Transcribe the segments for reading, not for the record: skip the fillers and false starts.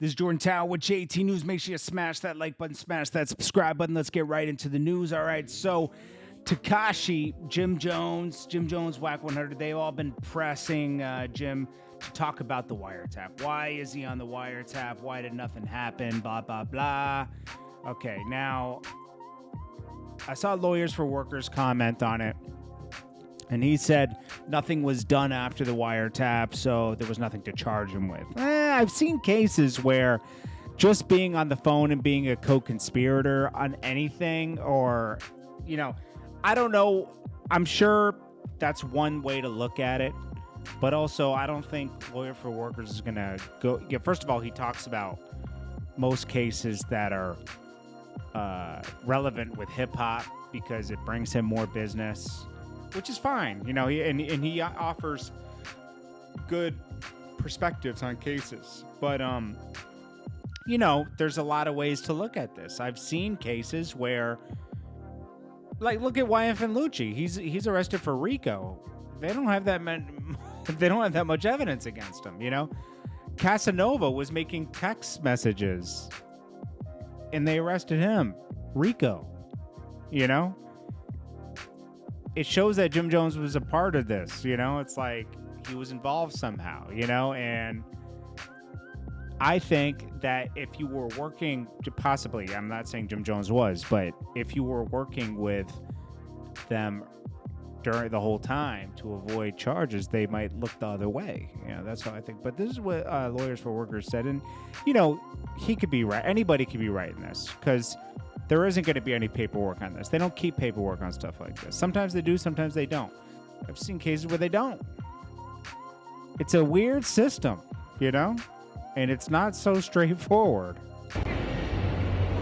This is Jordan Tower with JT News. Make sure you smash that like button, smash that subscribe button. Let's get right into the news. All right, so Tekashi, Jim Jones, Wack 100, they've all been pressing Jim to talk about the wiretap. Why is he on the wiretap? Why did nothing happen? Blah, blah, blah. Okay, now, I saw Lawyers for Workers comment on it, and he said nothing was done after the wiretap, so there was nothing to charge him with. I've seen cases where just being on the phone and being a co-conspirator on anything, or, you know, I don't know. I'm sure that's one way to look at it, but also I don't think Lawyer for Workers is going to go. Yeah, first of all, he talks about most cases that are relevant with hip-hop because it brings him more business, which is fine, you know, and he offers good perspectives on cases. But, you know, there's a lot of ways to look at this. I've seen cases where, like, look at YF and Lucci. He's arrested for RICO. They don't have that much evidence against him, you know. Casanova was making text messages, and they arrested him. RICO, you know. It shows that Jim Jones was a part of this, you know. It's like he was involved somehow, you know. And I think that if you were working, possibly, I'm not saying Jim Jones was, but if you were working with them during the whole time to avoid charges, they might look the other way. You know, that's how I think. But this is what Lawyers for Workers said. And, you know, he could be right. Anybody could be right in this because there isn't going to be any paperwork on this. They don't keep paperwork on stuff like this. Sometimes they do, sometimes they don't. I've seen cases where they don't. It's a weird system, you know? And it's not so straightforward.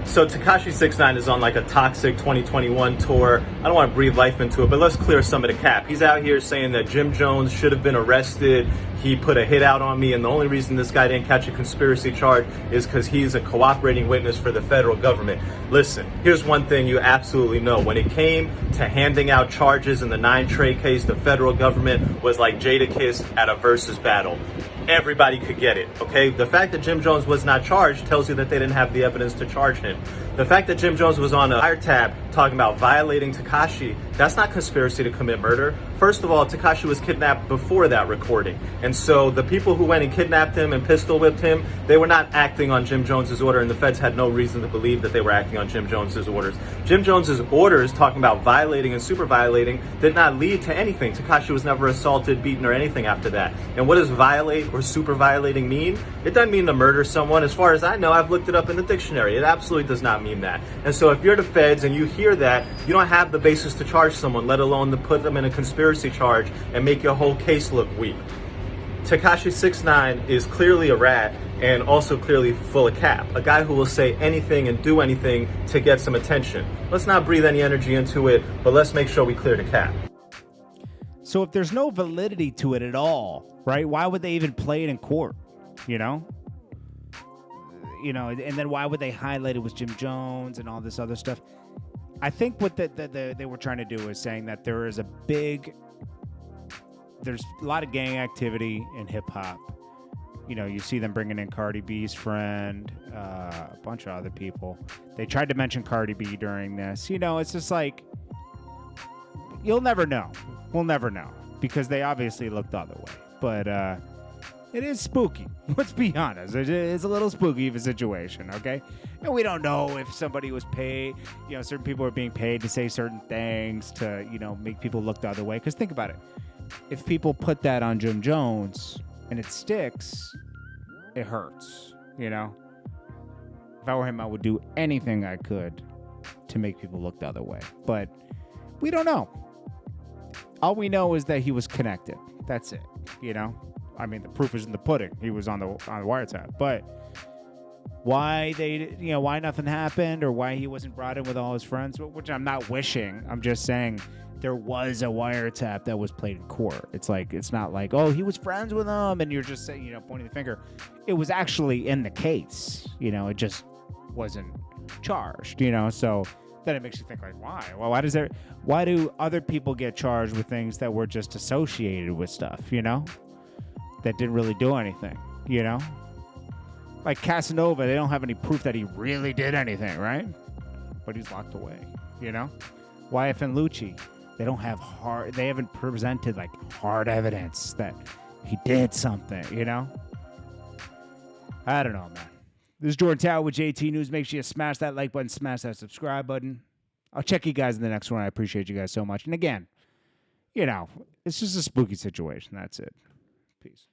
So Tekashi 6ix9ine is on like a toxic 2021 tour. I don't want to breathe life into it, but let's clear some of the cap. He's out here saying that Jim Jones should have been arrested. He put a hit out on me, and the only reason this guy didn't catch a conspiracy charge is because he's a cooperating witness for the federal government. Listen, here's one thing you absolutely know. When it came to handing out charges in the 9 Trey case, the federal government was like Jadakiss at a versus battle. Everybody could get it, okay? The fact that Jim Jones was not charged tells you that they didn't have the evidence to charge him. The fact that Jim Jones was on a wiretap talking about violating Tekashi, that's not conspiracy to commit murder. First of all, Tekashi was kidnapped before that recording. And so the people who went and kidnapped him and pistol whipped him, they were not acting on Jim Jones's order, and the feds had no reason to believe that they were acting on Jim Jones's orders. Jim Jones's orders, talking about violating and super violating, did not lead to anything. Tekashi was never assaulted, beaten, or anything after that. And what does violate or super violating mean? It doesn't mean to murder someone. As far as I know, I've looked it up in the dictionary. It absolutely does not mean that. And so if you're the feds and you hear that, you don't have the basis to charge someone, let alone to put them in a conspiracy charge and make your whole case look weak. Tekashi 6ix9ine is clearly a rat and also clearly full of cap. A guy who will say anything and do anything to get some attention. Let's not breathe any energy into it, but let's make sure we clear the cap. So if there's no validity to it at all, right, why would they even play it in court, you know? You know, and then why would they highlight it with Jim Jones and all this other stuff? I think what they were trying to do is saying that there's a lot of gang activity in hip-hop. You know, you see them bringing in Cardi B's friend, a bunch of other people. They tried to mention Cardi B during this. You know, it's just like, you'll never know. We'll never know because they obviously looked the other way. But it is spooky. Let's be honest. It's a little spooky of a situation, okay? And we don't know if somebody was paid, you know, certain people are being paid to say certain things to, you know, make people look the other way. Because think about it. If people put that on Jim Jones and it sticks, it hurts, you know? If I were him, I would do anything I could to make people look the other way. But we don't know. All we know is that he was connected. That's it, you know? I mean, the proof is in the pudding. He was on the wiretap. But why why nothing happened or why he wasn't brought in with all his friends, which I'm not wishing. I'm just saying there was a wiretap that was played in court. It's like, it's not like, oh, he was friends with them and you're just saying, you know, pointing the finger. It was actually in the case, you know, it just wasn't charged, you know, so then it makes you think like, why? Well, why do other people get charged with things that were just associated with stuff, you know, that didn't really do anything, you know? Like Casanova, they don't have any proof that he really did anything, right? But he's locked away, you know? Wyeth and Lucci, they haven't presented like hard evidence that he did something, you know? I don't know, man. This is Jordan Tower with JT News. Make sure you smash that like button, smash that subscribe button. I'll check you guys in the next one. I appreciate you guys so much. And again, you know, it's just a spooky situation. That's it. Peace.